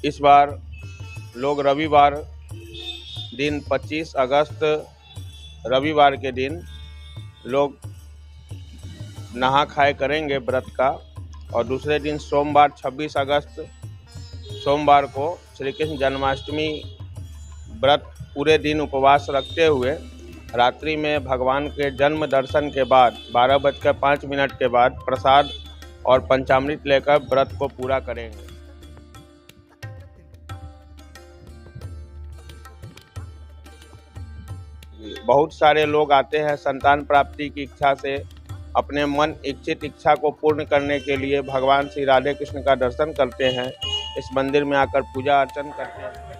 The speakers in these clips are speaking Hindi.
इस बार लोग रविवार दिन 25 अगस्त रविवार के दिन लोग नहा खाए करेंगे व्रत का। और दूसरे दिन सोमवार 26 अगस्त सोमवार को श्री कृष्ण जन्माष्टमी व्रत पूरे दिन उपवास रखते हुए रात्रि में भगवान के जन्म दर्शन के बाद 12:05 के बाद प्रसाद और पंचामृत लेकर व्रत को पूरा करेंगे। बहुत सारे लोग आते हैं संतान प्राप्ति की इच्छा से, अपने मन इच्छित इच्छा को पूर्ण करने के लिए भगवान श्री राधे कृष्ण का दर्शन करते हैं, इस मंदिर में आकर पूजा अर्चन करते हैं।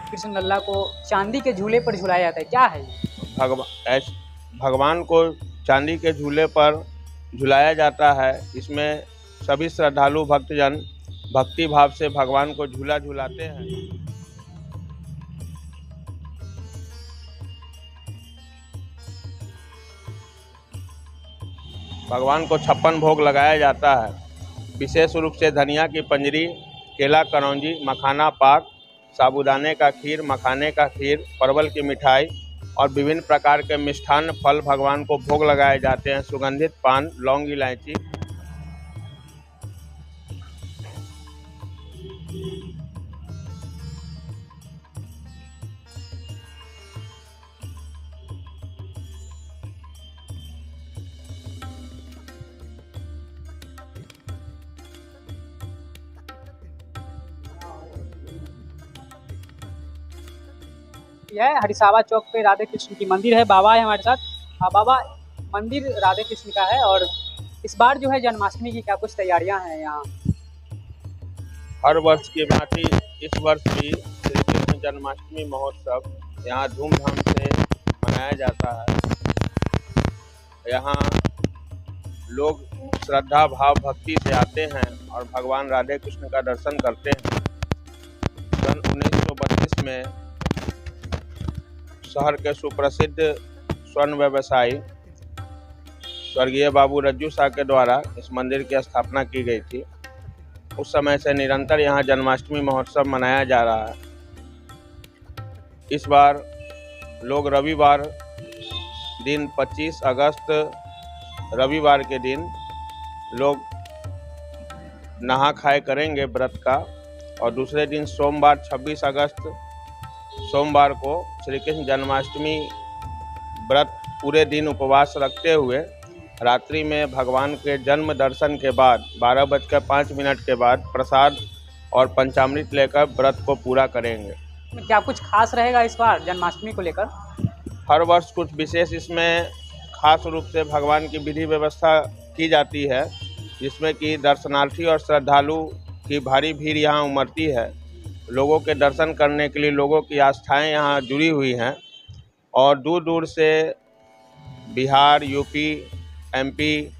कृष्ण लल्ला को चांदी के झूले पर झुलाया जाता है, क्या है ये? भगवान को चांदी के झूले पर झुलाया जाता है। इसमें सभी श्रद्धालु भक्तजन भक्ति भाव से भगवान को झूला झुलाते हैं। भगवान को 56 भोग लगाया जाता है। विशेष रूप से धनिया की पंजरी, केला करौंजी, मखाना पाक, साबूदाने का खीर, मखाने का खीर, परवल की मिठाई और विभिन्न प्रकार के मिष्ठान्न फल भगवान को भोग लगाए जाते हैं। सुगंधित पान, लौंग, इलायची। यह हरिसावा चौक पे राधे कृष्ण की मंदिर है। बाबा है हमारे साथ। हाँ बाबा, मंदिर राधे कृष्ण का है और इस बार जो है जन्माष्टमी की क्या कुछ तैयारियां हैं यहाँ? हर वर्ष की भांति इस वर्ष भी श्री कृष्ण जन्माष्टमी महोत्सव यहाँ धूमधाम से मनाया जाता है। यहाँ लोग श्रद्धा भाव भक्ति से आते हैं और भगवान राधे कृष्ण का दर्शन करते हैं। सन 1932 में शहर के सुप्रसिद्ध स्वर्ण व्यवसायी स्वर्गीय बाबू रज्जू शाह के द्वारा इस मंदिर की स्थापना की गई थी। उस समय से निरंतर यहाँ जन्माष्टमी महोत्सव मनाया जा रहा है। इस बार लोग रविवार दिन 25 अगस्त रविवार के दिन लोग नहा खाए करेंगे व्रत का। और दूसरे दिन सोमवार 26 अगस्त सोमवार को श्री कृष्ण जन्माष्टमी व्रत पूरे दिन उपवास रखते हुए रात्रि में भगवान के जन्म दर्शन के बाद 12:05 के बाद प्रसाद और पंचामृत लेकर व्रत को पूरा करेंगे। क्या कुछ खास रहेगा इस बार जन्माष्टमी को लेकर? हर वर्ष कुछ विशेष इसमें खास रूप से भगवान की विधि व्यवस्था की जाती है, जिसमें कि दर्शनार्थी और श्रद्धालु की भारी भीड़ यहाँ उमड़ती है। लोगों के दर्शन करने के लिए लोगों की आस्थाएं यहाँ जुड़ी हुई हैं और दूर दूर से बिहार, यूपी, एमपी,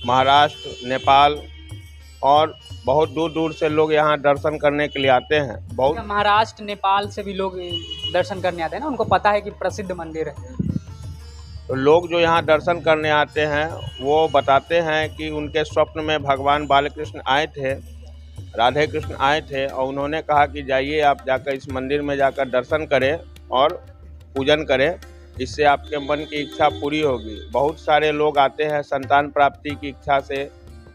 महाराष्ट्र, नेपाल और बहुत दूर दूर से लोग यहाँ दर्शन करने के लिए आते हैं। बहुत महाराष्ट्र, नेपाल से भी लोग दर्शन करने आते हैं ना, उनको पता है कि प्रसिद्ध मंदिर है। तो लोग जो यहाँ दर्शन करने आते हैं वो बताते हैं कि उनके स्वप्न में भगवान बालकृष्ण आए थे, राधे कृष्ण आए थे और उन्होंने कहा कि जाइए आप जाकर इस मंदिर में जाकर दर्शन करें और पूजन करें, इससे आपके मन की इच्छा पूरी होगी। बहुत सारे लोग आते हैं संतान प्राप्ति की इच्छा से,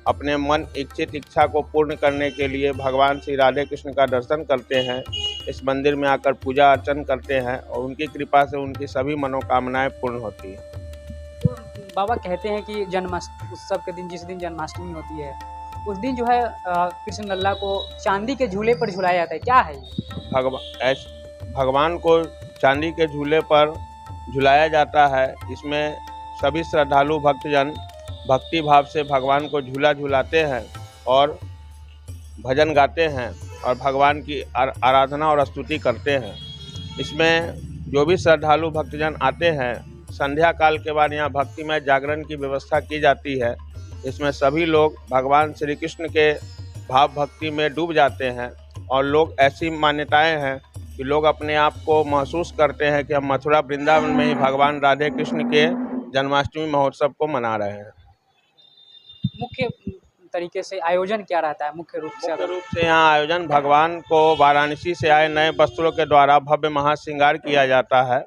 अपने मन इच्छित इच्छा को पूर्ण करने के लिए भगवान श्री राधे कृष्ण का दर्शन करते हैं, इस मंदिर में आकर पूजा अर्चन करते हैं और उनकी कृपा से उनकी सभी मनोकामनाएं पूर्ण होती हैं। तो बाबा कहते हैं कि जन्माष्टमी उत्सव के दिन, जिस दिन जन्माष्टमी होती है, उस दिन जो है कृष्ण लल्ला को चांदी के झूले पर झुलाया जाता है, क्या है ये? भगवान को चांदी के झूले पर झुलाया जाता है। इसमें सभी श्रद्धालु भक्तजन भक्ति भाव से भगवान को झूला झुलाते हैं और भजन गाते हैं और भगवान की आराधना और स्तुति करते हैं। इसमें जो भी श्रद्धालु भक्तजन आते हैं, संध्या काल के बाद यहाँ भक्तिमय जागरण की व्यवस्था की जाती है। इसमें सभी लोग भगवान श्री कृष्ण के भाव भक्ति में डूब जाते हैं और लोग ऐसी मान्यताएं हैं कि लोग अपने आप को महसूस करते हैं कि हम मथुरा वृंदावन में ही भगवान राधे कृष्ण के जन्माष्टमी महोत्सव को मना रहे हैं। मुख्य तरीके से आयोजन क्या रहता है मुख्य रूप से? मुख्य रूप से यहाँ आयोजन भगवान को वाराणसी से आए नए वस्त्रों के द्वारा भव्य महाश्रृंगार किया जाता है।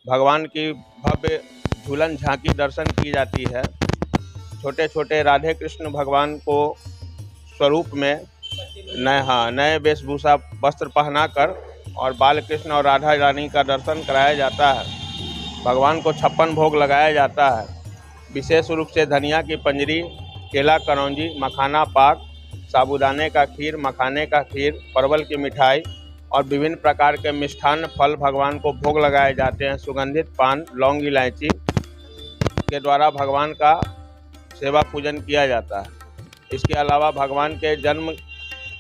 भगवान की भव्य झूलन झांकी दर्शन की जाती है। छोटे छोटे राधे कृष्ण भगवान को स्वरूप में नए वेशभूषा वस्त्र पहनाकर और बाल कृष्ण और राधा रानी का दर्शन कराया जाता है। भगवान को 56 भोग लगाया जाता है। विशेष रूप से धनिया की पंजरी, केला करौंजी, मखाना पाक, साबूदाने का खीर, मखाने का खीर, परवल की मिठाई और विभिन्न प्रकार के मिष्ठान्न फल भगवान को भोग लगाए जाते हैं। सुगंधित पान, लौंग, इलायची के द्वारा भगवान का सेवा पूजन किया जाता है। इसके अलावा भगवान के जन्म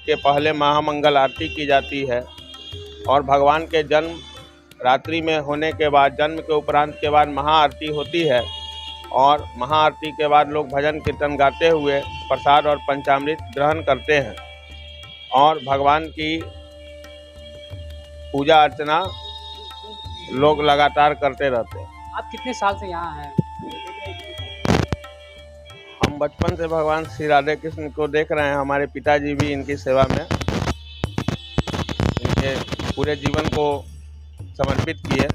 के पहले महामंगल आरती की जाती है और भगवान के जन्म रात्रि में होने के बाद, जन्म के उपरांत के बाद महाआरती होती है और महाआरती के बाद लोग भजन कीर्तन गाते हुए प्रसाद और पंचामृत ग्रहण करते हैं और भगवान की पूजा अर्चना लोग लगातार करते रहते हैं। आप कितने साल से यहाँ हैं? हम बचपन से भगवान श्री राधे कृष्ण को देख रहे हैं। हमारे पिताजी भी इनकी सेवा में इनके पूरे जीवन को समर्पित किए।